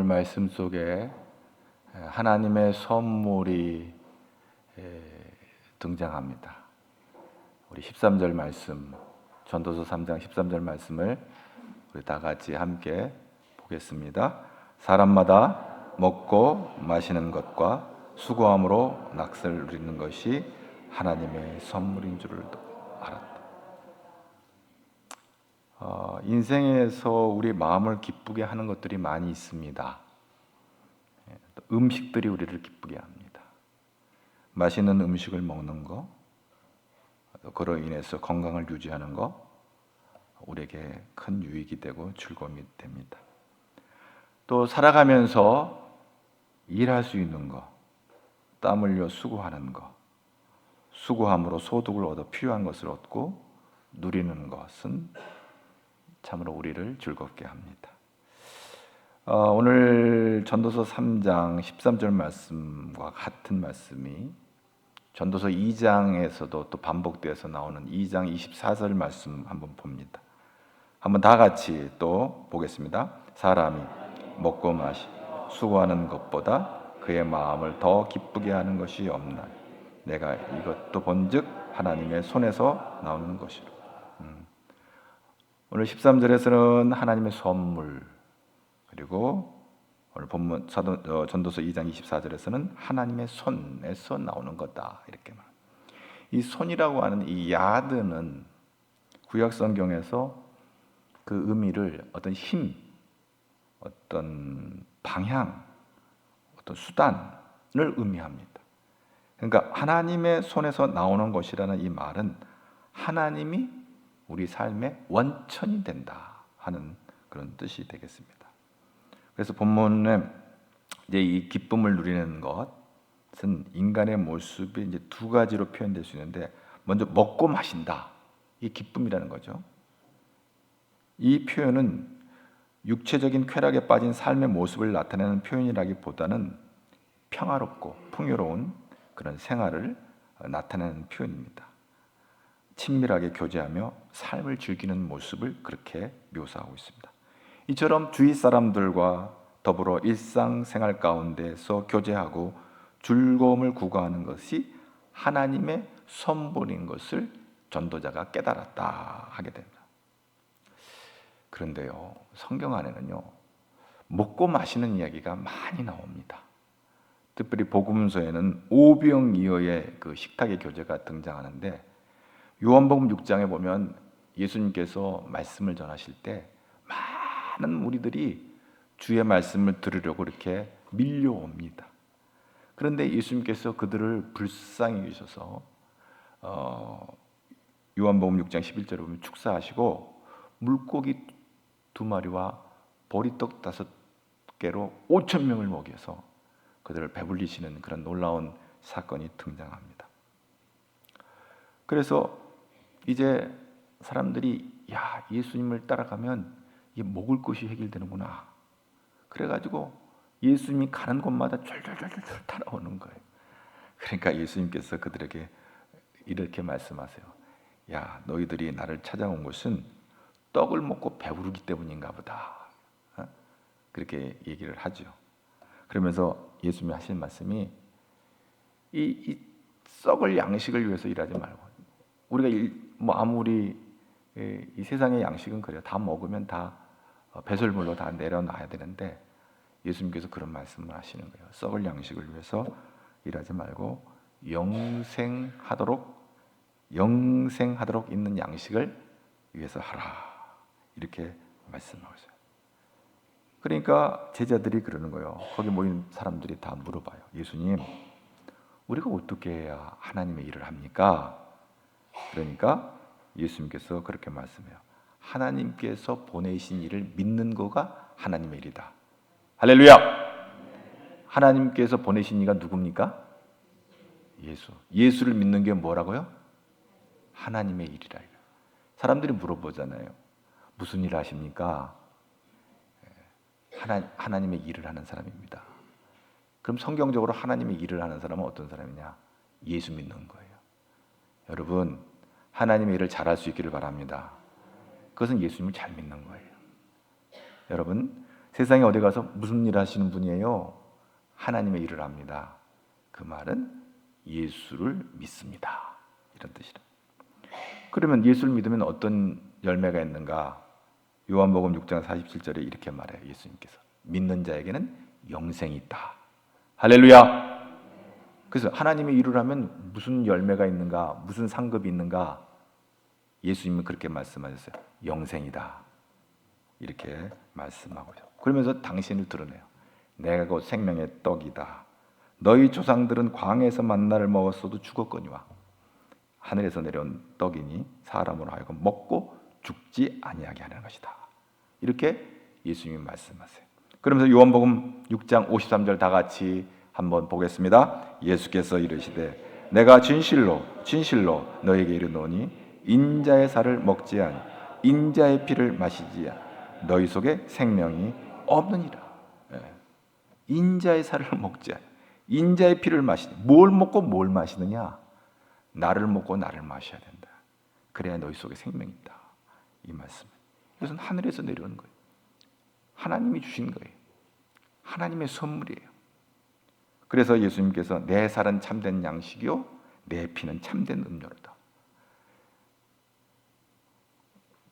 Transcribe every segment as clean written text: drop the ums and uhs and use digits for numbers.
오늘 말씀 속에 하나님의 선물이 등장합니다. 우리 13절 말씀, 전도서 3장 13절 말씀을 우리 다 같이 함께 보겠습니다. 사람마다 먹고 마시는 것과 수고함으로 낙을 누리는 것이 하나님의 선물인 줄을 알았다. 인생에서 우리 마음을 기쁘게 하는 것들이 많이 있습니다. 음식들이 우리를 기쁘게 합니다. 맛있는 음식을 먹는 거, 그로 인해서 건강을 유지하는 거, 우리에게 큰 유익이 되고 즐거움이 됩니다. 또 살아가면서 일할 수 있는 거, 땀 흘려 수고하는 거, 수고함으로 소득을 얻어 필요한 것을 얻고 누리는 것은 참으로 우리를 즐겁게 합니다. 오늘 전도서 3장 13절 말씀과 같은 말씀이 전도서 2장에서도 또 반복되어서 나오는 2장 24절 말씀 한번 봅니다. 한번 다 같이 또 보겠습니다. 사람이 먹고 마시 수고하는 것보다 그의 마음을 더 기쁘게 하는 것이 없나. 내가 이것도 본즉 하나님의 손에서 나오는 것이라. 오늘 13절에서는 하나님의 선물, 그리고 오늘 본문 전도서 2장 24절에서는 하나님의 손에서 나오는 거다, 이렇게 말합니다. 이 손이라고 하는 이 야드는 구약 성경에서 그 의미를 어떤 힘, 어떤 방향, 어떤 수단을 의미합니다. 그러니까 하나님의 손에서 나오는 것이라는 이 말은 하나님이 우리 삶의 원천이 된다 하는 그런 뜻이 되겠습니다. 그래서 본문에 이제 이 기쁨을 누리는 것은 인간의 모습이 이제 두 가지로 표현될 수 있는데, 먼저 먹고 마신다, 이 기쁨이라는 거죠. 이 표현은 육체적인 쾌락에 빠진 삶의 모습을 나타내는 표현이라기보다는 평화롭고 풍요로운 그런 생활을 나타내는 표현입니다. 친밀하게 교제하며 삶을 즐기는 모습을 그렇게 묘사하고 있습니다. 이처럼 주위 사람들과 더불어 일상생활 가운데서 교제하고 즐거움을 구가하는 것이 하나님의 선물인 것을 전도자가 깨달았다 하게 됩니다. 그런데요, 성경 안에는요, 먹고 마시는 이야기가 많이 나옵니다. 특별히 복음서에는 오병이어의 그 식탁의 교제가 등장하는데, 요한복음 6장에 보면 예수님께서 말씀을 전하실 때 많은 무리들이 주의 말씀을 들으려고 이렇게 밀려옵니다. 그런데 예수님께서 그들을 불쌍히 여기셔서 요한복음 6장 11절에 보면 축사하시고 물고기 2마리와 보리떡 5개로 5,000명을 먹여서 그들을 배불리시는 그런 놀라운 사건이 등장합니다. 그래서 이제 사람들이 예수님을 따라가면 이 먹을 것이 해결되는구나. 그래가지고 예수님이 가는 곳마다 쫄쫄쫄쫄 따라오는 거예요. 그러니까 예수님께서 그들에게 이렇게 말씀하세요. 야, 너희들이 나를 찾아온 것은 떡을 먹고 배부르기 때문인가 보다. 그렇게 얘기를 하죠. 그러면서 예수님이 하신 말씀이 이 썩을 양식을 위해서 일하지 말고, 우리가 아무리 이 세상의 양식은 그래요. 다 먹으면 다 배설물로 다 내려놔야 되는데 예수님께서 그런 말씀을 하시는 거예요. 썩을 양식을 위해서 일하지 말고 영생하도록 있는 양식을 위해서 하라, 이렇게 말씀하고 있어요. 그러니까 제자들이 그러는 거예요. 거기 모인 사람들이 다 물어봐요. 예수님, 우리가 어떻게 해야 하나님의 일을 합니까? 그러니까 예수님께서 그렇게 말씀해요. 하나님께서 보내신 일을 믿는 거가 하나님의 일이다. 할렐루야! 하나님께서 보내신 이가 누굽니까? 예수를 믿는 게 뭐라고요? 하나님의 일이라. 사람들이 물어보잖아요. 무슨 일을 하십니까? 하나님의 일을 하는 사람입니다. 그럼 성경적으로 하나님의 일을 하는 사람은 어떤 사람이냐? 예수 믿는 거예요. 여러분, 하나님의 일을 잘할 수 있기를 바랍니다. 그것은 예수님을 잘 믿는 거예요. 여러분, 세상에 어디 가서 무슨 일 하시는 분이에요? 하나님의 일을 합니다. 그 말은 예수를 믿습니다, 이런 뜻이라. 그러면 예수를 믿으면 어떤 열매가 있는가? 요한복음 6장 47절에 이렇게 말해요. 예수님께서 믿는 자에게는 영생이 있다. 할렐루야. 그래서 하나님의 일을 하면 무슨 열매가 있는가? 무슨 상급이 있는가? 예수님은 그렇게 말씀하셨어요. 영생이다, 이렇게 말씀하고요. 그러면서 당신을 드러내요. 내가 곧 생명의 떡이다. 너희 조상들은 광야에서 만나를 먹었어도 죽었거니와 하늘에서 내려온 떡이니 사람으로 하여금 먹고 죽지 아니하게 하는 것이다. 이렇게 예수님이 말씀하세요. 그러면서 요한복음 6장 53절 다 같이 한번 보겠습니다. 예수께서 이르시되 내가 진실로 진실로 너에게 이르노니 인자의 살을 먹지 아니 인자의 피를 마시지 아니 너희 속에 생명이 없느니라. 인자의 살을 먹지 아니 인자의 피를 마시니, 뭘 먹고 뭘 마시느냐? 나를 먹고 나를 마셔야 된다. 그래야 너희 속에 생명이 있다, 이 말씀. 이것은 하늘에서 내려온 거예요. 하나님이 주신 거예요. 하나님의 선물이에요. 그래서 예수님께서 내 살은 참된 양식이요 내 피는 참된 음료로다.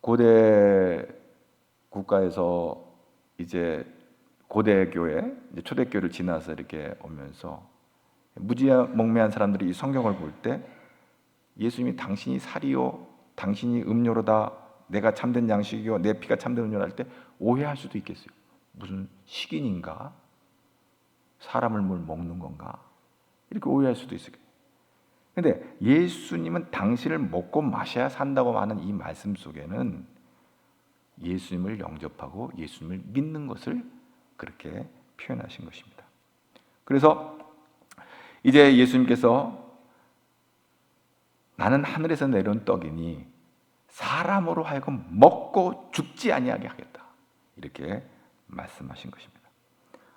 고대 국가에서 이제 고대 교회, 초대교회를 지나서 이렇게 오면서 무지몽매한 사람들이 이 성경을 볼 때 예수님이 당신이 살이요 당신이 음료로다, 내가 참된 양식이요 내 피가 참된 음료로 할 때 오해할 수도 있겠어요. 무슨 식인인가? 사람을 뭘 먹는 건가? 이렇게 오해할 수도 있어요. 그런데 예수님은 당신을 먹고 마셔야 산다고 하는 이 말씀 속에는 예수님을 영접하고 예수님을 믿는 것을 그렇게 표현하신 것입니다. 그래서 이제 예수님께서 나는 하늘에서 내려온 떡이니 사람으로 하여금 먹고 죽지 아니하게 하겠다, 이렇게 말씀하신 것입니다.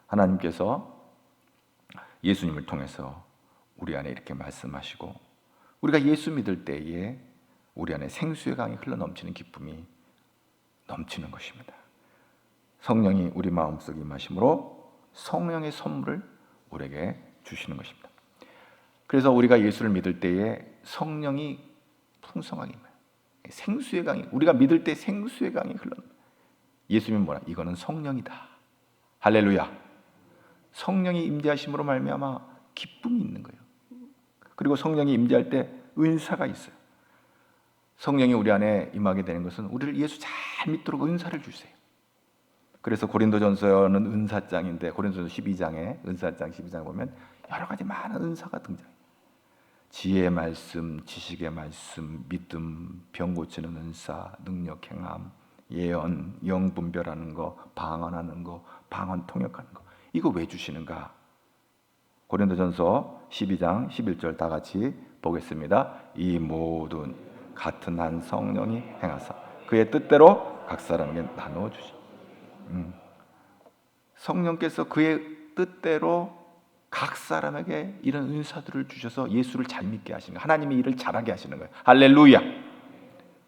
하나님께서 예수님을 통해서 우리 안에 이렇게 말씀하시고 우리가 예수 믿을 때에 우리 안에 생수의 강이 흘러넘치는 기쁨이 넘치는 것입니다. 성령이 우리 마음속에 임하심으로 성령의 선물을 우리에게 주시는 것입니다. 그래서 우리가 예수를 믿을 때에 성령이 풍성하게 임해요. 생수의 강이, 우리가 믿을 때 생수의 강이 흘러넘쳐요. 예수님은 뭐라? 이거는 성령이다. 할렐루야. 성령이 임재하심으로 말미암아 기쁨이 있는 거예요. 그리고 성령이 임재할 때 은사가 있어요. 성령이 우리 안에 임하게 되는 것은 우리를 예수 잘 믿도록 은사를 주세요. 그래서 고린도전서는 은사장인데 고린도전서 12장에 은사장 12장에 보면 여러 가지 많은 은사가 등장해요. 지혜의 말씀, 지식의 말씀, 믿음, 병 고치는 은사, 능력 행함, 예언, 영 분별하는 거, 방언하는 거, 방언 통역하는 거. 이거 왜 주시는가? 고린도전서 12장 11절 다 같이 보겠습니다. 이 모든 같은 한 성령이 행하사 그의 뜻대로 각 사람에게 나누어 주시. 성령께서 그의 뜻대로 각 사람에게 이런 은사들을 주셔서 예수를 잘 믿게 하시는 거예요. 하나님의 일을 잘하게 하시는 거예요. 할렐루야.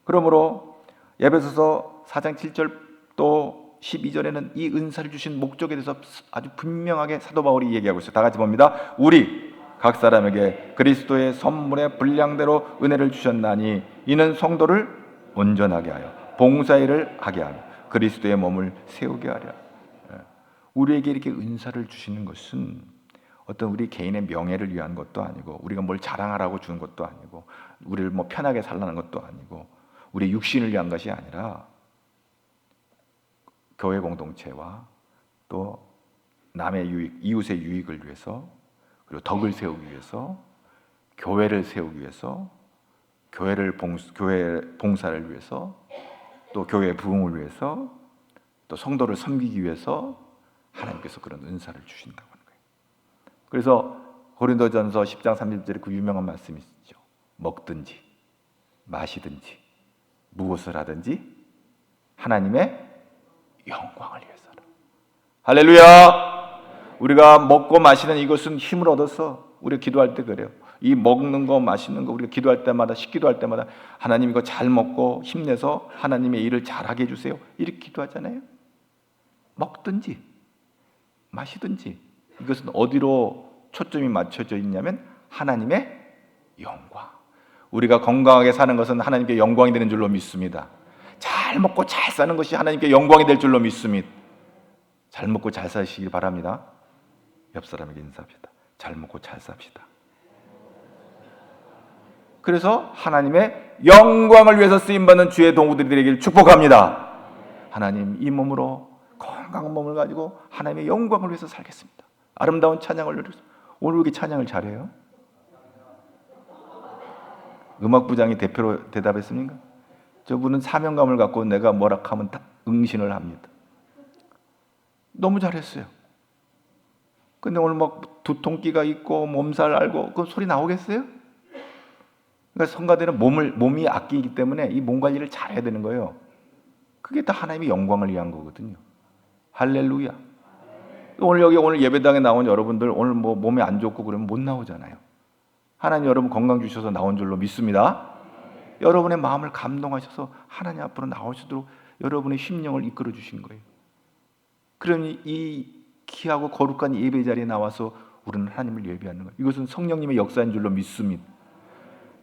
그러므로 에베소서 4장 7절 또 12절에는 이 은사를 주신 목적에 대해서 아주 분명하게 사도 바울이 얘기하고 있어요. 다 같이 봅니다. 우리 각 사람에게 그리스도의 선물의 분량대로 은혜를 주셨나니 이는 성도를 온전하게 하여 봉사일을 하게 하며 그리스도의 몸을 세우게 하려. 우리에게 이렇게 은사를 주시는 것은 어떤 우리 개인의 명예를 위한 것도 아니고 우리가 뭘 자랑하라고 주는 것도 아니고 우리를 뭐 편하게 살라는 것도 아니고 우리 육신을 위한 것이 아니라 교회 공동체와 또 남의 유익, 이웃의 유익을 위해서 그리고 덕을 세우기 위해서 교회를 세우기 위해서 교회 봉사를 위해서 또 교회 부흥을 위해서 또 성도를 섬기기 위해서 하나님께서 그런 은사를 주신다고 하는 거예요. 그래서 고린도전서 10장 30절에 그 유명한 말씀이 있죠. 먹든지 마시든지 무엇을 하든지 하나님의 영광을 위해서라. 할렐루야. 우리가 먹고 마시는 이것은 힘을 얻어서 우리가 기도할 때 그래요. 이 먹는 거 마시는 거 우리가 기도할 때마다 식기도할 때마다 하나님 이거 잘 먹고 힘내서 하나님의 일을 잘하게 해주세요, 이렇게 기도하잖아요. 먹든지 마시든지 이것은 어디로 초점이 맞춰져 있냐면 하나님의 영광. 우리가 건강하게 사는 것은 하나님께 영광이 되는 줄로 믿습니다. 잘 먹고 잘 사는 것이 하나님께 영광이 될 줄로 믿습니다. 잘 먹고 잘 사시길 바랍니다. 옆 사람에게 인사합시다. 잘 먹고 잘 삽시다. 그래서 하나님의 영광을 위해서 쓰임받는 주의 동우들이 되기를 축복합니다. 하나님, 이 몸으로 건강한 몸을 가지고 하나님의 영광을 위해서 살겠습니다. 아름다운 찬양을 누리겠습니다. 오늘 왜 이렇게 찬양을 잘해요? 음악부장이 대표로 대답했습니까? 저분은 사명감을 갖고 내가 뭐라 하면 다 응신을 합니다. 너무 잘했어요. 근데 오늘 막 두통기가 있고 몸살 앓고 그 소리 나오겠어요? 그러니까 성가대는 몸이 악기이기 때문에 이 몸 관리를 잘해야 되는 거예요. 그게 다 하나님의 영광을 위한 거거든요. 할렐루야. 오늘 예배당에 나온 여러분들 오늘 뭐 몸이 안 좋고 그러면 못 나오잖아요. 하나님 여러분 건강 주셔서 나온 줄로 믿습니다. 여러분의 마음을 감동하셔서 하나님 앞으로 나오시도록 여러분의 심령을 이끌어 주신 거예요. 그러니 이 귀하고 거룩한 예배 자리에 나와서 우리는 하나님을 예배하는 거예요. 이것은 성령님의 역사인 줄로 믿습니다.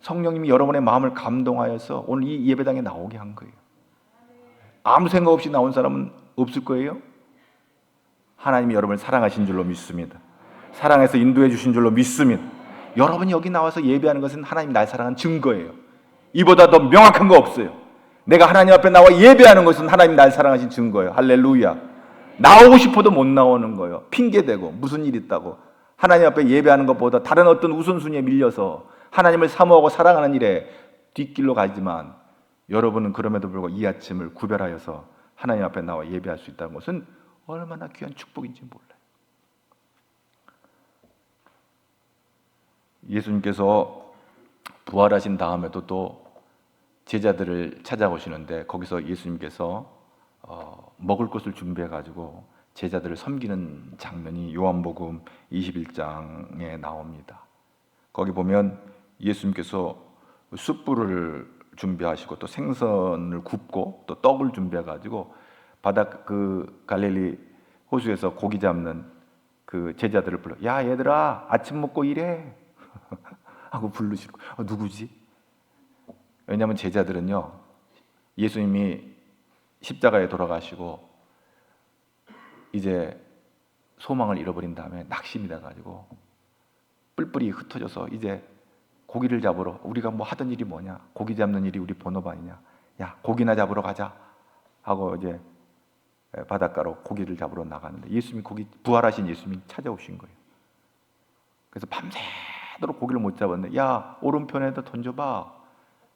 성령님이 여러분의 마음을 감동하여서 오늘 이 예배당에 나오게 한 거예요. 아무 생각 없이 나온 사람은 없을 거예요. 하나님이 여러분을 사랑하신 줄로 믿습니다. 사랑해서 인도해 주신 줄로 믿습니다. 여러분이 여기 나와서 예배하는 것은 하나님이 날 사랑하는 증거예요. 이보다 더 명확한 거 없어요. 내가 하나님 앞에 나와 예배하는 것은 하나님이 날 사랑하신 증거예요. 할렐루야. 나오고 싶어도 못 나오는 거예요. 핑계대고 무슨 일 있다고 하나님 앞에 예배하는 것보다 다른 어떤 우선순위에 밀려서 하나님을 사모하고 사랑하는 일에 뒷길로 가지만 여러분은 그럼에도 불구하고 이 아침을 구별하여서 하나님 앞에 나와 예배할 수 있다는 것은 얼마나 귀한 축복인지 몰라요. 예수님께서 부활하신 다음에도 또 제자들을 찾아오시는데 거기서 예수님께서 먹을 것을 준비해 가지고 제자들을 섬기는 장면이 요한복음 21장에 나옵니다. 거기 보면 예수님께서 숯불을 준비하시고 또 생선을 굽고 또 떡을 준비해 가지고 바닷 그 갈릴리 호수에서 고기 잡는 그 제자들을 불러, 야 얘들아 아침 먹고 일해 하고 부르시고, 누구지? 왜냐하면 제자들은요 예수님이 십자가에 돌아가시고 이제 소망을 잃어버린 다음에 낙심이 돼가지고 뿔뿔이 흩어져서 이제 고기를 잡으러, 우리가 뭐 하던 일이 뭐냐, 고기 잡는 일이 우리 본업 아니냐, 야 고기나 잡으러 가자 하고 이제 바닷가로 고기를 잡으러 나가는데 예수님이 부활하신 예수님이 찾아오신 거예요. 그래서 밤새도록 고기를 못 잡았는데, 야 오른편에다 던져봐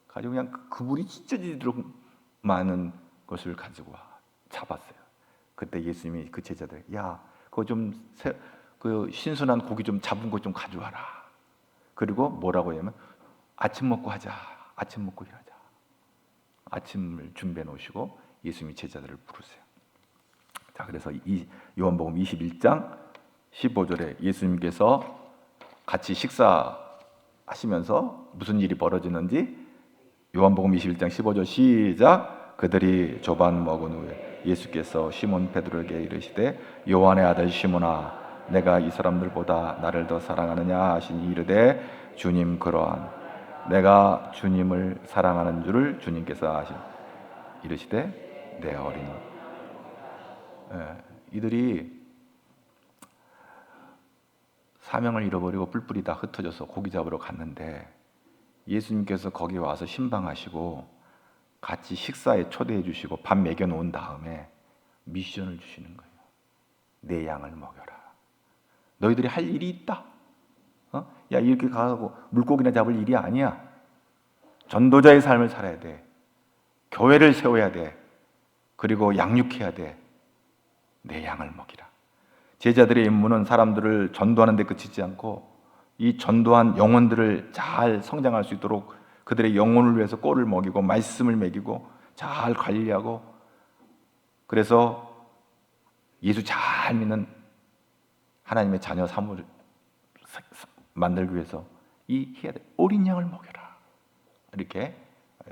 가지고 그냥 그물이 찢어지도록 많은 것을 가지고 잡았어요. 그때 예수님이 그 제자들, 야 그거 그 신선한 고기 좀 잡은 거 좀 가져와라. 그리고 뭐라고 하냐면 아침 먹고 하자, 아침 먹고 일하자. 아침을 준비해 놓으시고 예수님이 제자들을 부르세요. 자, 그래서 이 요한복음 21장 15절에 예수님께서 같이 식사하시면서 무슨 일이 벌어지는지 요한복음 21장 15절 시작. 그들이 조반 먹은 후에 예수께서 시몬 베드로에게 이르시되 요한의 아들 시몬아 내가 이 사람들보다 나를 더 사랑하느냐 하시니 이르되 주님 그러한 내가 주님을 사랑하는 줄을 주님께서 아시니 이르시되 내 어린이. 이들이 사명을 잃어버리고 뿔뿔이 다 흩어져서 고기 잡으러 갔는데 예수님께서 거기 와서 신방하시고 같이 식사에 초대해 주시고 밥 먹여 놓은 다음에 미션을 주시는 거예요. 내 양을 먹여라. 너희들이 할 일이 있다. 야 이렇게 가고 물고기나 잡을 일이 아니야. 전도자의 삶을 살아야 돼. 교회를 세워야 돼. 그리고 양육해야 돼. 내 양을 먹이라. 제자들의 임무는 사람들을 전도하는 데 그치지 않고 이 전도한 영혼들을 잘 성장할 수 있도록 그들의 영혼을 위해서 꼴을 먹이고 말씀을 먹이고 잘 관리하고, 그래서 예수 잘 믿는 하나님의 자녀 사무를 만들기 위해서 해야 돼. 어린 양을 먹여라. 이렇게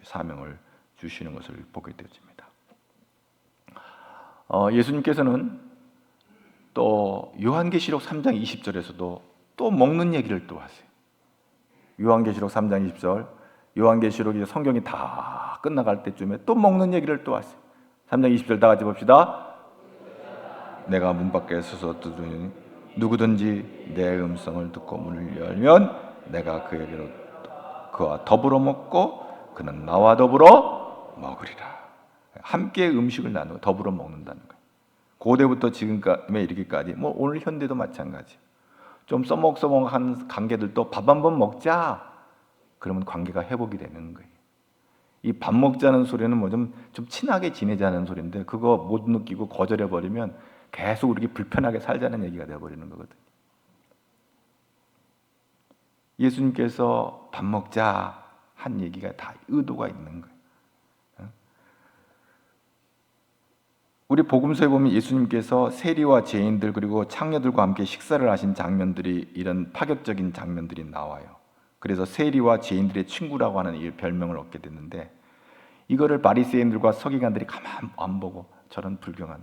사명을 주시는 것을 보게 되어집니다. 예수님께서는 또 요한계시록 3장 20절에서도 또 먹는 얘기를 또 하세요. 요한계시록 3장 20절, 요한계시록이 성경이 다 끝나갈 때쯤에 또 먹는 얘기를 또 하세요. 3장 20절 다 같이 봅시다. 내가 문 밖에 서서 두드리니 누구든지 내 음성을 듣고 문을 열면 내가 그에게로 그와 더불어 먹고 그는 나와 더불어 먹으리라. 함께 음식을 나누고 더불어 먹는다는 거예요. 고대부터 지금까지 이르기까지 뭐 오늘 현대도 마찬가지. 좀 써먹써먹한 관계들도 밥 한번 먹자. 그러면 관계가 회복이 되는 거예요. 이 밥 먹자는 소리는 뭐 좀 친하게 지내자는 소리인데 그거 못 느끼고 거절해 버리면 계속 우리가 불편하게 살자는 얘기가 되어 버리는 거거든요. 예수님께서 밥 먹자 한 얘기가 다 의도가 있는 거예요. 우리 복음서에 보면 예수님께서 세리와 죄인들 그리고 창녀들과 함께 식사를 하신 장면들이 이런 파격적인 장면들이 나와요. 그래서 세리와 죄인들의 친구라고 하는 이 별명을 얻게 됐는데 이거를 바리새인들과 서기관들이 가만 안 보고 저런 불경한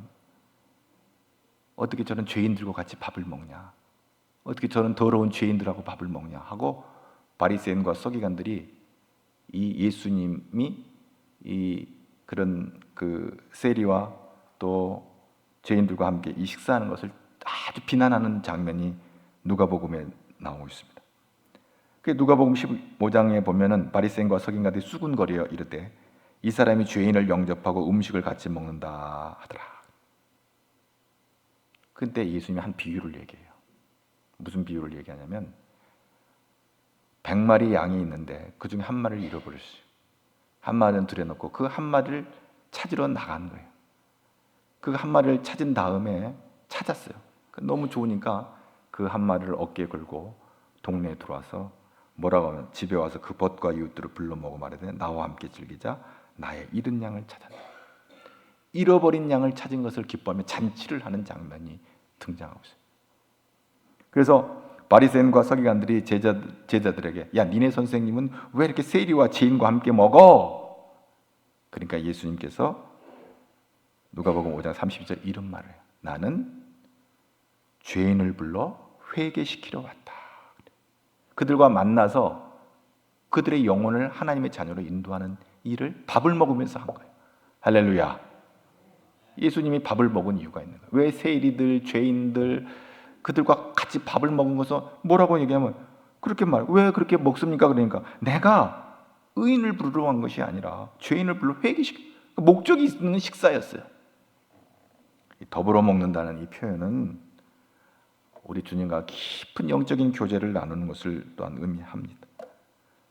어떻게 저런 죄인들과 같이 밥을 먹냐, 어떻게 저런 더러운 죄인들하고 밥을 먹냐 하고 바리새인과 서기관들이 이 예수님이 이 그런 그 세리와 또 죄인들과 함께 이 식사하는 것을 아주 비난하는 장면이 누가복음에 나오고 있습니다. 그 누가복음 15장에 보면은 바리새인과 서기관들이 수군거려 이르되 이 사람이 죄인을 영접하고 음식을 같이 먹는다 하더라. 그때 예수님이 한 비유를 얘기해요. 무슨 비유를 얘기하냐면 100마리 양이 있는데 그 중에 한 마리를 잃어버렸어요. 한 마리는 들여놓고 그 한 마리를 찾으러 나간 거예요. 그 한 마리를 찾은 다음에 찾았어요. 너무 좋으니까 그 한 마리를 어깨에 걸고 동네에 들어와서 뭐라고 하면 집에 와서 그 벗과 이웃들을 불러 모으고 말하되 나와 함께 즐기자. 나의 잃은 양을 찾았다. 잃어버린 양을 찾은 것을 기뻐하며 잔치를 하는 장면이 등장하고 있어요. 그래서 바리새인과 서기관들이 제자들에게 야 니네 선생님은 왜 이렇게 세리와 죄인과 함께 먹어? 그러니까 예수님께서 누가복음 5장 32절 이런 말을 해요. 나는 죄인을 불러 회개시키러 왔다. 그들과 만나서 그들의 영혼을 하나님의 자녀로 인도하는 일을 밥을 먹으면서 한 거예요. 할렐루야. 예수님이 밥을 먹은 이유가 있는 거예요. 왜 세리들, 죄인들 그들과 같이 밥을 먹은 것은 뭐라고 얘기하면 그렇게 왜 그렇게 먹습니까? 그러니까 내가 의인을 부르러 간 것이 아니라 죄인을 불러 회개시키 목적이 있는 식사였어요. 더불어 먹는다는 이 표현은 우리 주님과 깊은 영적인 교제를 나누는 것을 또한 의미합니다.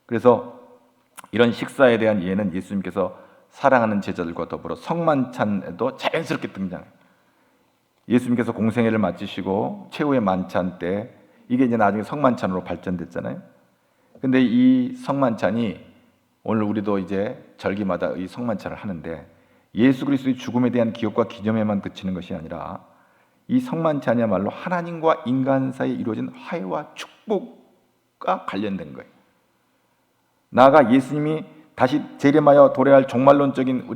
그래서 이런 식사에 대한 이해는 예수님께서 사랑하는 제자들과 더불어 성만찬에도 자연스럽게 등장해요. 예수님께서 공생애를 마치시고 최후의 만찬 때 이게 이제 나중에 성만찬으로 발전됐잖아요. 근데 이 성만찬이 오늘 우리도 이제 절기마다 이 성만찬을 하는데 예수 그리스도의 죽음에 대한 기억과 기념에만 그치는 것이 아니라 이 성만찬이야말로 하나님과 인간 사이에 이루어진 화해와 축복과 관련된 거예요. 나아가 예수님이 다시 재림하여 도래할 종말론적인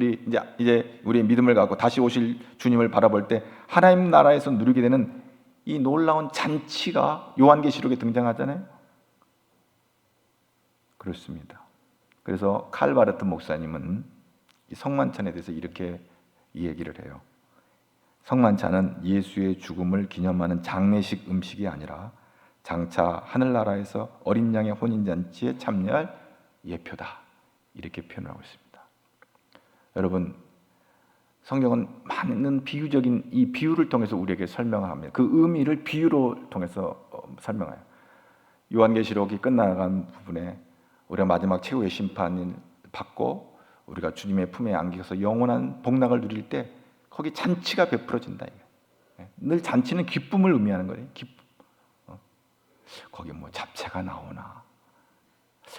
이제 우리의 믿음을 갖고 다시 오실 주님을 바라볼 때 하나님 나라에서 누리게 되는 이 놀라운 잔치가 요한계시록에 등장하잖아요. 그렇습니다. 그래서 칼 바르트 목사님은 이 성만찬에 대해서 이렇게 이 얘기를 해요. 성만찬은 예수의 죽음을 기념하는 장례식 음식이 아니라 장차 하늘나라에서 어린 양의 혼인잔치에 참여할 예표다. 이렇게 표현을 하고 있습니다. 여러분, 성경은 많은 비유적인 이 비유를 통해서 우리에게 설명을 합니다. 그 의미를 비유로 통해서 설명해요. 요한계시록이 끝나간 부분에 우리가 마지막 최후의 심판을 받고 우리가 주님의 품에 안겨서 영원한 복락을 누릴 때 거기 잔치가 베풀어진다. 늘 잔치는 기쁨을 의미하는 거예요. 기쁨. 거기 뭐 잡채가 나오나,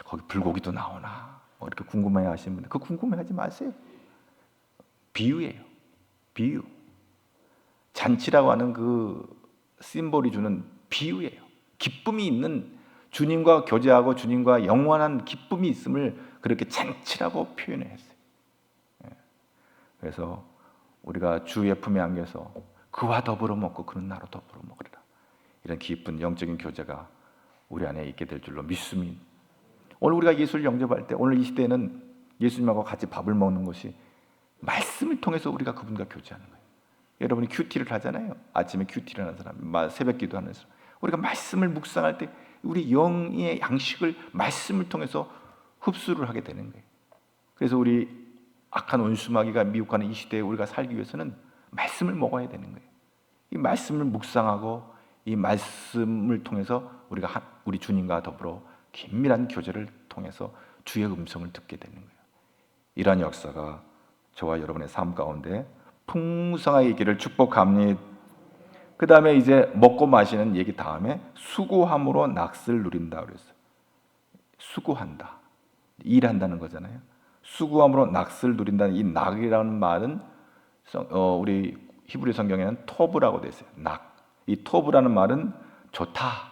거기 불고기도 나오나, 뭐 이렇게 궁금해하시는 분들, 그거 궁금해하지 마세요. 비유예요. 비유. 잔치라고 하는 그 심볼이 주는 비유예요. 기쁨이 있는 주님과 교제하고 주님과 영원한 기쁨이 있음을 그렇게 잔치라고 표현을 했어요. 그래서 우리가 주의 품에 안겨서 그와 더불어 먹고 그는 나로 더불어 먹으리라. 이런 깊은 영적인 교제가 우리 안에 있게 될 줄로 믿습니다. 오늘 우리가 예수를 영접할 때, 오늘 이 시대에는 예수님하고 같이 밥을 먹는 것이 말씀을 통해서 우리가 그분과 교제하는 거예요. 여러분이 큐티를 하잖아요. 아침에 큐티를 하는 사람, 새벽 기도하는 사람. 우리가 말씀을 묵상할 때 우리 영의 양식을 말씀을 통해서 흡수를 하게 되는 거예요. 그래서 우리 악한 원수마귀가 미혹하는 이 시대에 우리가 살기 위해서는 말씀을 먹어야 되는 거예요. 이 말씀을 묵상하고 이 말씀을 통해서 우리가 우리 주님과 더불어 긴밀한 교제를 통해서 주의 음성을 듣게 되는 거예요. 이러한 역사가 저와 여러분의 삶 가운데 풍성하게 있기를 축복합니다. 그 다음에 이제 먹고 마시는 얘기 다음에 수고함으로 낫을 누린다 그랬어요. 수고한다, 일한다는 거잖아요. 수고함으로 낫을 누린다는 이 낙이라는 말은 우리 히브리 성경에는 토브라고 되어 있어요. 낙. 이 토브라는 말은 좋다,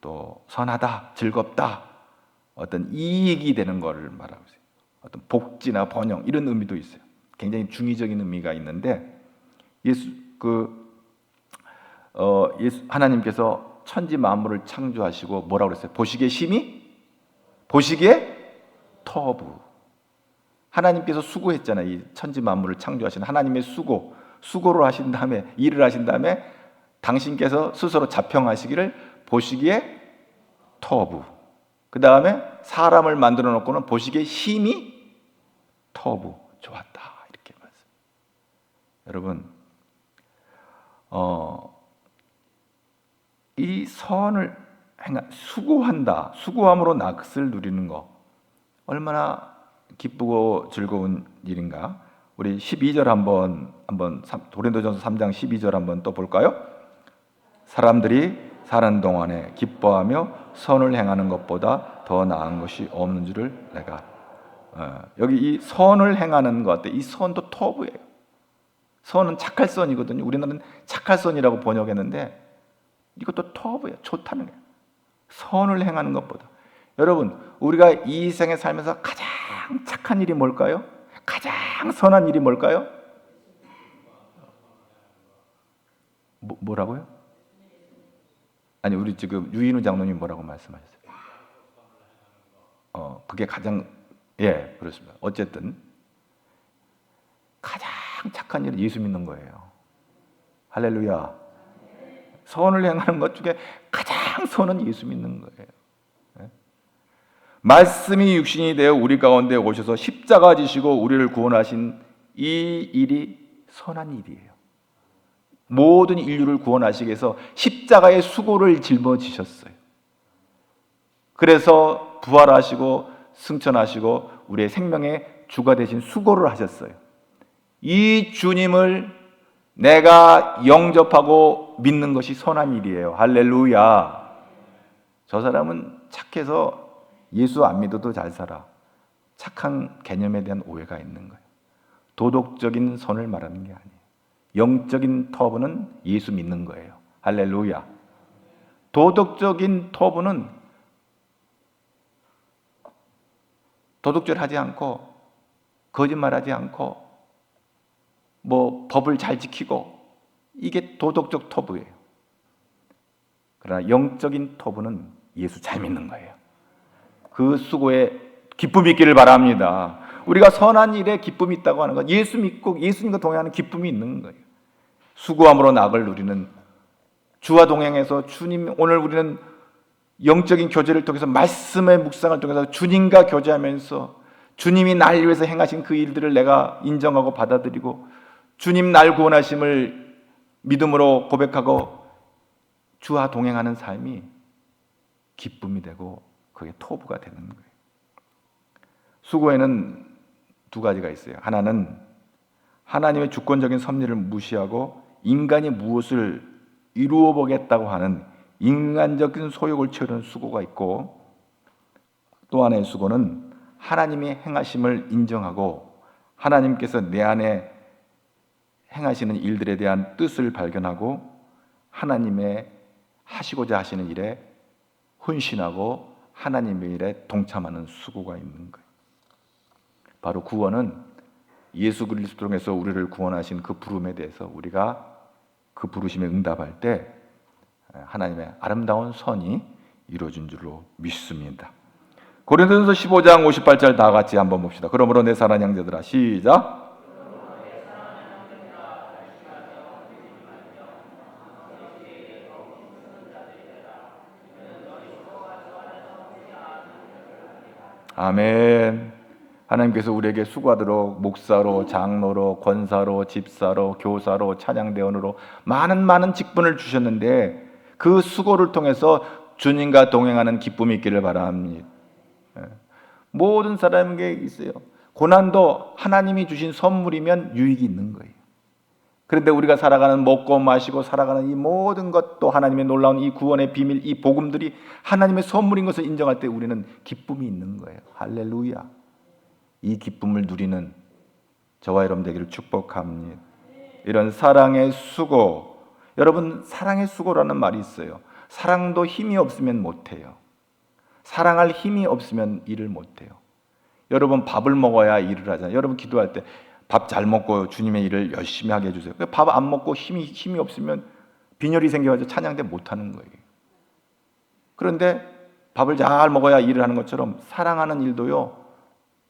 또 선하다, 즐겁다, 어떤 이익이 되는 것을 말하고 있어요. 어떤 복지나 번영 이런 의미도 있어요. 굉장히 중의적인 의미가 있는데 하나님께서 천지 만물을 창조하시고 뭐라고 그랬어요? 보시기에 심히, 보시기에 터부. 하나님께서 수고했잖아요. 이 천지 만물을 창조하신 하나님의 수고를 하신 다음에, 일을 하신 다음에 당신께서 스스로 자평하시기를 보시기에 터부. 그 다음에 사람을 만들어 놓고는 보시기에 심히 터부, 좋았다, 이렇게 말씀. 여러분, 이 선을 수고한다, 수고함으로 낫을 누리는 거 얼마나 기쁘고 즐거운 일인가. 우리 12절 한번 고린도전서 3장 12절 한번 또 볼까요? 사람들이 사는 동안에 기뻐하며 선을 행하는 것보다 더 나은 것이 없는 줄을 내가. 여기 이 선을 행하는 것, 이 선도 터부예요. 선은 착할 선이거든요. 우리나라는 착할 선이라고 번역했는데 이것도 터부예요. 좋다는 거예요. 선을 행하는 것보다. 여러분, 우리가 이 생에 살면서 가장 착한 일이 뭘까요? 가장 선한 일이 뭘까요? 뭐라고요? 아니, 우리 지금 유인우 장로님 뭐라고 말씀하셨어요? 그게 가장, 예, 그렇습니다. 어쨌든 가장 착한 일은 예수 믿는 거예요. 할렐루야. 선을 행하는 것 중에 가장 선은 예수 믿는 거예요. 예? 말씀이 육신이 되어 우리 가운데 오셔서 십자가 지시고 우리를 구원하신 이 일이 선한 일이에요. 모든 인류를 구원하시기 위해서 십자가의 수고를 짊어지셨어요. 그래서 부활하시고 승천하시고 우리의 생명의 주가 되신 수고를 하셨어요. 이 주님을 내가 영접하고 믿는 것이 선한 일이에요. 할렐루야. 저 사람은 착해서 예수 안 믿어도 잘 살아. 착한 개념에 대한 오해가 있는 거예요. 도덕적인 선을 말하는 게 아니에요. 영적인 터부는 예수 믿는 거예요. 할렐루야. 도덕적인 터부는 도덕질하지 않고 거짓말하지 않고 법을 잘 지키고, 이게 도덕적 터부예요. 그러나 영적인 터부는 예수 잘 믿는 거예요. 그 수고에 기쁨이 있기를 바랍니다. 우리가 선한 일에 기쁨이 있다고 하는 건 예수 믿고 예수님과 동행하는 기쁨이 있는 거예요. 수고함으로 낙을 누리는 주와 동행해서 주님, 오늘 우리는 영적인 교제를 통해서 말씀의 묵상을 통해서 주님과 교제하면서 주님이 날 위해서 행하신 그 일들을 내가 인정하고 받아들이고 주님 날 구원하심을 믿음으로 고백하고 주와 동행하는 삶이 기쁨이 되고 그게 토부가 되는 거예요. 수고에는 두 가지가 있어요. 하나는 하나님의 주권적인 섭리를 무시하고 인간이 무엇을 이루어 보겠다고 하는 인간적인 소욕을 채우는 수고가 있고, 또 하나의 수고는 하나님의 행하심을 인정하고 하나님께서 내 안에 행하시는 일들에 대한 뜻을 발견하고 하나님의 하시고자 하시는 일에 헌신하고 하나님의 일에 동참하는 수고가 있는 거예요. 바로 구원은 예수 그리스도 통해서 우리를 구원하신 그 부름에 대해서 우리가 그 부르심에 응답할 때 하나님의 아름다운 선이 이루어진 줄로 믿습니다. 고린도전서 15장 58절 다 같이 한번 봅시다. 그러므로 내 사랑하는 형제들아, 시작. 아멘. 하나님께서 우리에게 수고하도록 목사로, 장로로, 권사로, 집사로, 교사로, 찬양대원으로 많은 직분을 주셨는데 그 수고를 통해서 주님과 동행하는 기쁨이 있기를 바랍니다. 모든 사람에게 있어요. 고난도 하나님이 주신 선물이면 유익이 있는 거예요. 그런데 우리가 살아가는, 먹고 마시고 살아가는 이 모든 것도 하나님의 놀라운 이 구원의 비밀, 이 복음들이 하나님의 선물인 것을 인정할 때 우리는 기쁨이 있는 거예요. 할렐루야. 이 기쁨을 누리는 저와 여러분 되기를 축복합니다. 이런 사랑의 수고, 여러분 사랑의 수고라는 말이 있어요. 사랑도 힘이 없으면 못해요. 사랑할 힘이 없으면 일을 못해요. 여러분 밥을 먹어야 일을 하잖아요. 여러분 기도할 때 밥 잘 먹고 주님의 일을 열심히 하게 해주세요. 밥 안 먹고 힘이 없으면 빈혈이 생겨가지고 찬양대 못하는 거예요. 그런데 밥을 잘 먹어야 일을 하는 것처럼 사랑하는 일도요,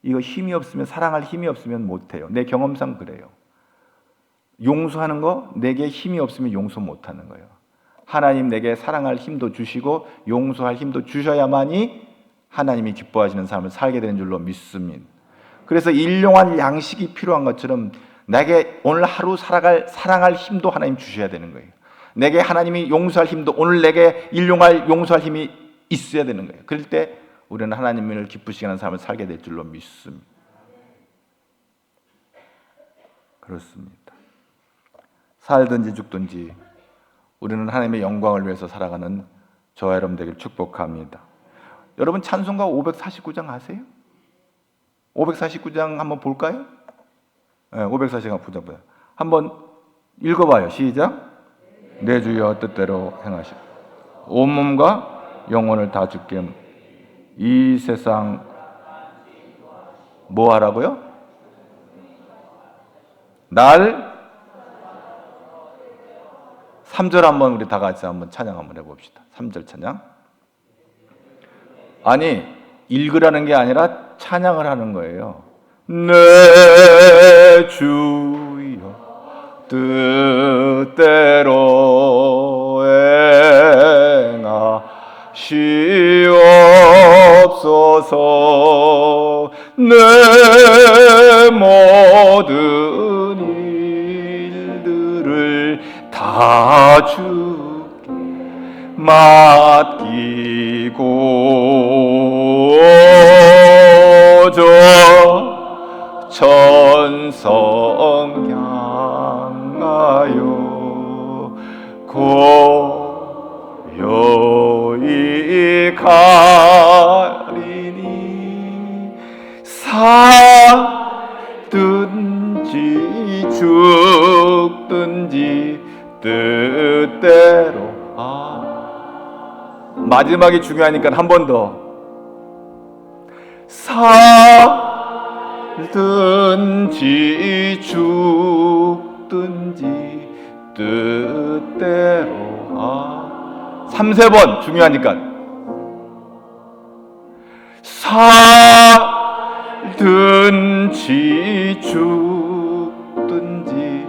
이거 힘이 없으면, 사랑할 힘이 없으면 못해요. 내 경험상 그래요. 용서하는 거 내게 힘이 없으면 용서 못하는 거예요. 하나님 내게 사랑할 힘도 주시고 용서할 힘도 주셔야만이 하나님이 기뻐하시는 삶을 살게 되는 줄로 믿습니다. 그래서 일용할 양식이 필요한 것처럼 내게 오늘 하루 사랑할 힘도 하나님 주셔야 되는 거예요. 내게 하나님이 용서할 힘도 오늘 내게 용서할 힘이 있어야 되는 거예요. 그럴 때 우리는 하나님을 기쁘시게 하는 삶을 살게 될 줄로 믿습니다. 그렇습니다. 살든지 죽든지 우리는 하나님의 영광을 위해서 살아가는 저와 여러분 되기를 축복합니다. 여러분 찬송가 549장 아세요? 549장 한번 볼까요? 네, 549장 봐요. 한번 읽어봐요. 시작. 내 주여 뜻대로 행하시고 온몸과 영혼을 다 주께 이 세상 뭐 하라고요? 날 3절 한번 우리 다 같이 한번 찬양 한번 해봅시다. 3절 찬양. 아니 읽으라는 게 아니라 찬양을 하는 거예요. 내 주여 뜻대로 행하시옵소서. 내 모든 일들을 다 주께 맡기고 저 천성 향하여 고요히 가리니 살든지 죽든지 뜻대로. 마지막이 중요하니까 한 번 더. 살든지 죽든지 뜻대로 3-4번 중요하니까. 살든지 죽든지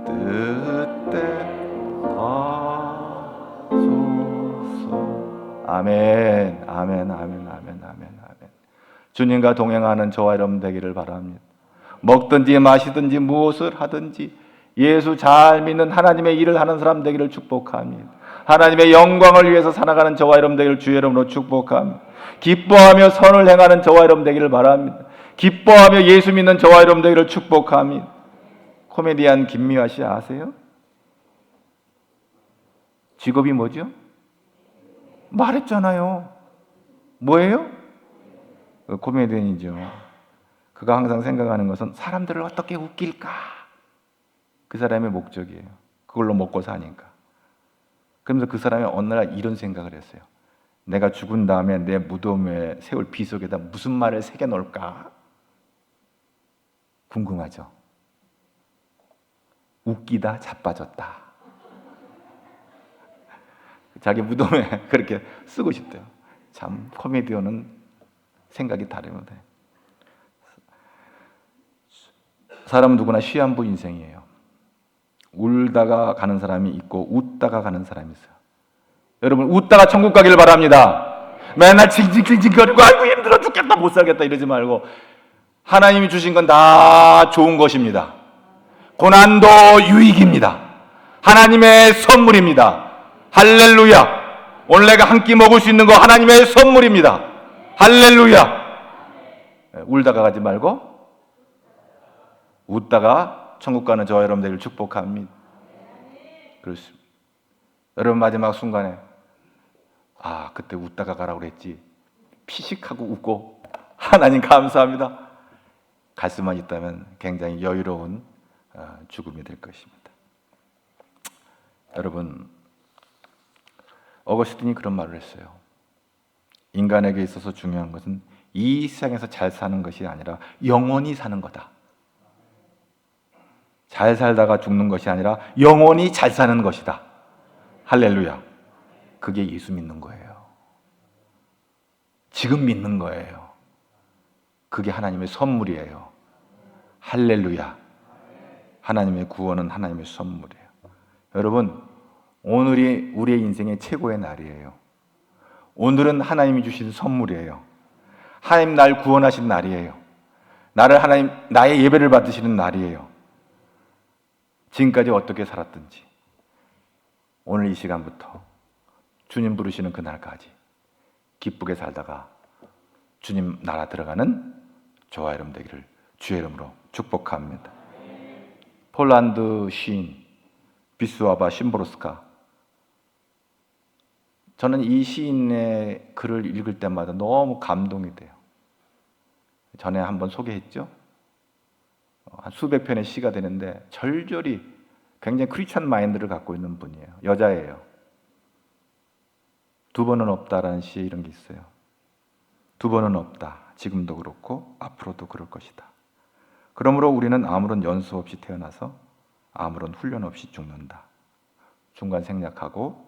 뜻대로 하소서. 아멘, 아멘, 아멘, 아멘, 아멘, 아멘. 주님과 동행하는 저와 여러분 되기를 바랍니다. 먹든지 마시든지 무엇을 하든지 예수 잘 믿는 하나님의 일을 하는 사람 되기를 축복합니다. 하나님의 영광을 위해서 살아가는 저와 여러분 되기를 주의 이름으로 축복합니다. 기뻐하며 선을 행하는 저와 여러분 되기를 바랍니다. 기뻐하며 예수 믿는 저와 여러분 되기를 축복합니다. 코미디언 김미화 씨 아세요? 직업이 뭐죠? 말했잖아요. 뭐예요? 코미디언이죠. 그가 항상 생각하는 것은 사람들을 어떻게 웃길까? 그 사람의 목적이에요. 그걸로 먹고 사니까. 그러면서 그 사람이 어느 날 이런 생각을 했어요. 내가 죽은 다음에 내 무덤에 세울 비석에다 무슨 말을 새겨 놓을까? 궁금하죠? 웃기다 자빠졌다. 자기 무덤에 그렇게 쓰고 싶대요. 참 코미디언은 생각이 다릅니다. 사람은 누구나 시한부 인생이에요. 울다가 가는 사람이 있고 웃다가 가는 사람이 있어요. 여러분 웃다가 천국 가길 바랍니다. 맨날 징징징징거리고 아이고 힘들어 죽겠다 못 살겠다 이러지 말고 하나님이 주신 건 다 좋은 것입니다. 고난도 유익입니다. 하나님의 선물입니다. 할렐루야. 오늘 내가 한 끼 먹을 수 있는 거 하나님의 선물입니다. 할렐루야. 울다가 가지 말고 웃다가 천국 가는 저와 여러분 되기를 축복합니다. 그렇습니다. 여러분 마지막 순간에 그때 웃다가 가라고 그랬지. 피식하고 웃고 하나님 감사합니다. 갈 수만 있다면 굉장히 여유로운 죽음이 될 것입니다. 여러분 어거스틴이 그런 말을 했어요. 인간에게 있어서 중요한 것은 이 세상에서 잘 사는 것이 아니라 영원히 사는 거다. 잘 살다가 죽는 것이 아니라 영원히 잘 사는 것이다. 할렐루야. 그게 예수 믿는 거예요. 지금 믿는 거예요. 그게 하나님의 선물이에요. 할렐루야. 하나님의 구원은 하나님의 선물이에요. 여러분, 오늘이 우리의 인생의 최고의 날이에요. 오늘은 하나님이 주신 선물이에요. 하나님 날 구원하신 날이에요. 나의 예배를 받으시는 날이에요. 지금까지 어떻게 살았든지 오늘 이 시간부터 주님 부르시는 그날까지 기쁘게 살다가 주님 나라 들어가는 저와 여러분 되기를 주의 이름으로 축복합니다. 폴란드 시인 비스와바 심보로스카, 저는 이 시인의 글을 읽을 때마다 너무 감동이 돼요. 전에 한번 소개했죠? 한 수백 편의 시가 되는데 절절히 굉장히 크리스천 마인드를 갖고 있는 분이에요. 여자예요. 두 번은 없다라는 시에 이런 게 있어요. 두 번은 없다. 지금도 그렇고 앞으로도 그럴 것이다. 그러므로 우리는 아무런 연수 없이 태어나서 아무런 훈련 없이 죽는다. 중간 생략하고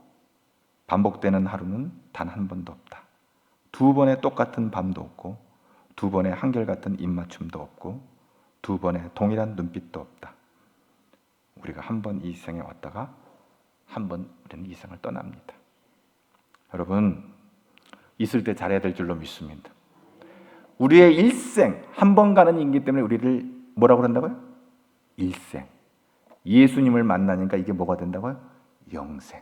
반복되는 하루는 단 한 번도 없다. 두 번의 똑같은 밤도 없고 두 번의 한결같은 입맞춤도 없고 두 번의 동일한 눈빛도 없다. 우리가 한 번 이 세상에 왔다가 한 번 우리는 이 세상을 떠납니다. 여러분, 있을 때 잘해야 될 줄로 믿습니다. 우리의 일생, 한 번 가는 인기 때문에 우리를 뭐라고 그런다고요? 일생. 예수님을 만나니까 이게 뭐가 된다고요? 영생.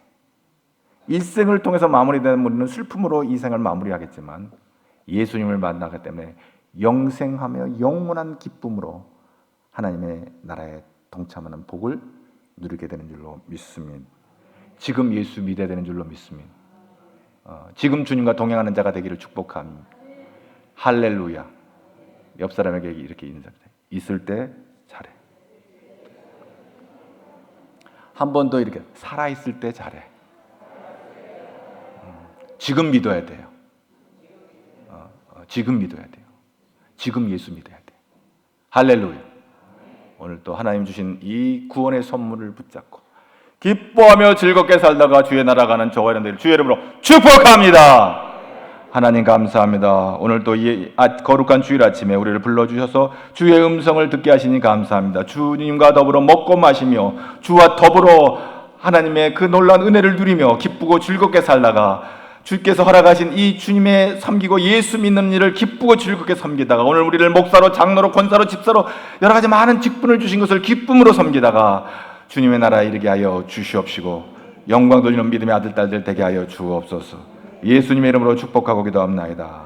일생을 통해서 마무리되는 우리는 슬픔으로 이 생을 마무리하겠지만 예수님을 만나기 때문에 영생하며 영원한 기쁨으로 하나님의 나라에 동참하는 복을 누리게 되는 줄로 믿습니다. 지금 예수 믿어야 되는 줄로 믿습니다. 지금 주님과 동행하는 자가 되기를 축복합니다. 할렐루야. 옆 사람에게 이렇게 인사해. 있을 때 잘해. 한 번 더 이렇게 살아있을 때 잘해. 지금 믿어야 돼요. 지금 믿어야 돼요. 지금 예수 믿어야 돼요. 할렐루야. 오늘 또 하나님 주신 이 구원의 선물을 붙잡고 기뻐하며 즐겁게 살다가 주의 나라 가는 저와 여러분들 주의 이름으로 축복합니다. 하나님 감사합니다. 오늘 또 이 거룩한 주일 아침에 우리를 불러주셔서 주의 음성을 듣게 하시니 감사합니다. 주님과 더불어 먹고 마시며 주와 더불어 하나님의 그 놀라운 은혜를 누리며 기쁘고 즐겁게 살다가 주께서 허락하신 이 주님의 섬기고 예수 믿는 일을 기쁘고 즐겁게 섬기다가 오늘 우리를 목사로 장로로 권사로 집사로 여러 가지 많은 직분을 주신 것을 기쁨으로 섬기다가 주님의 나라에 이르게 하여 주시옵시고 영광 돌리는 믿음의 아들 딸들 되게 하여 주옵소서. 예수님의 이름으로 축복하고 기도합나이다.